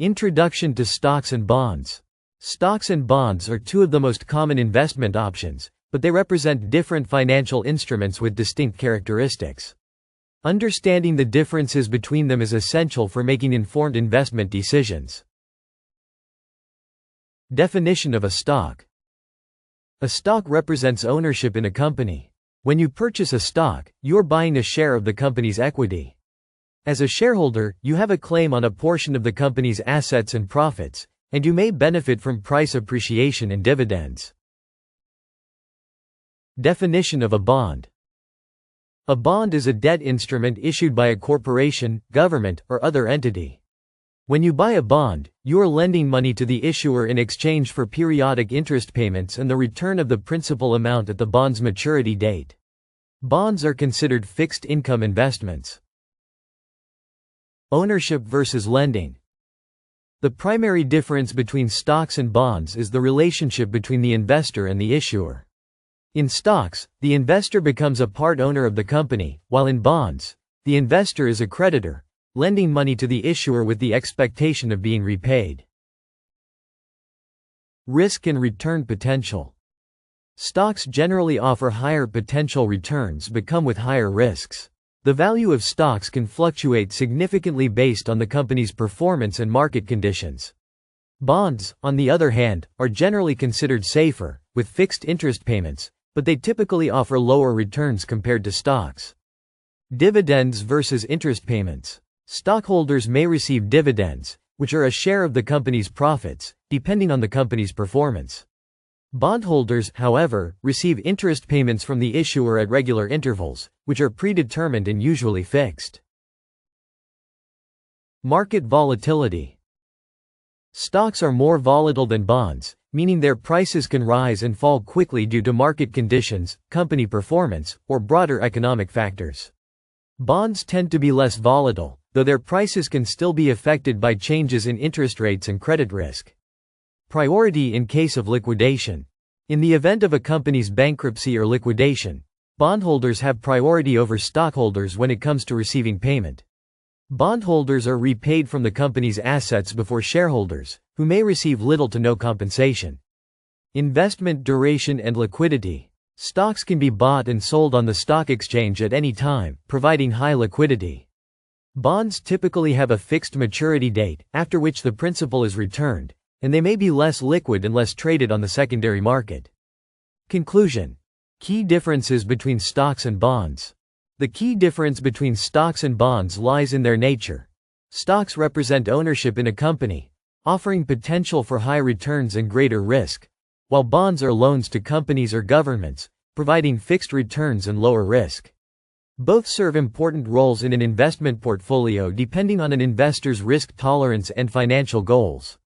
Introduction to stocks and bonds. Stocks and bonds are two of the most common investment options, but they represent different financial instruments with distinct characteristics. Understanding the differences between them is essential for making informed investment decisions. Definition of a stock. A stock represents ownership in a company. When you purchase a stock, you're buying a share of the company's equity. As a shareholder, you have a claim on a portion of the company's assets and profits, and you may benefit from price appreciation and dividends. Definition of a bond. A bond is a debt instrument issued by a corporation, government, or other entity. When you buy a bond, you are lending money to the issuer in exchange for periodic interest payments and the return of the principal amount at the bond's maturity date. Bonds are considered fixed income investments. Ownership versus lending. The primary difference between stocks and bonds is the relationship between the investor and the issuer. In stocks, the investor becomes a part owner of the company, while in bonds, the investor is a creditor, lending money to the issuer with the expectation of being repaid. Risk and return potential. Stocks generally offer higher potential returns but come with higher risks. The value of stocks can fluctuate significantly based on the company's performance and market conditions. Bonds, on the other hand, are generally considered safer, with fixed interest payments, but they typically offer lower returns compared to stocks. Dividends versus interest payments. Stockholders may receive dividends, which are a share of the company's profits, depending on the company's performance. Bondholders, however, receive interest payments from the issuer at regular intervals, which are predetermined and usually fixed. Market volatility. Stocks are more volatile than bonds, meaning their prices can rise and fall quickly due to market conditions, company performance, or broader economic factors. Bonds tend to be less volatile, though their prices can still be affected by changes in interest rates and credit risk. Priority in case of liquidation. In the event of a company's bankruptcy or liquidation, bondholders have priority over stockholders when it comes to receiving payment. Bondholders are repaid from the company's assets before shareholders, who may receive little to no compensation. Investment duration and liquidity. Stocks can be bought and sold on the stock exchange at any time, providing high liquidity. Bonds typically have a fixed maturity date, after which the principal is returned, and they may be less liquid unless traded on the secondary market. Conclusion. Key differences between stocks and bonds. The key difference between stocks and bonds lies in their nature. Stocks represent ownership in a company, offering potential for high returns and greater risk, while bonds are loans to companies or governments, providing fixed returns and lower risk. Both serve important roles in an investment portfolio depending on an investor's risk tolerance and financial goals.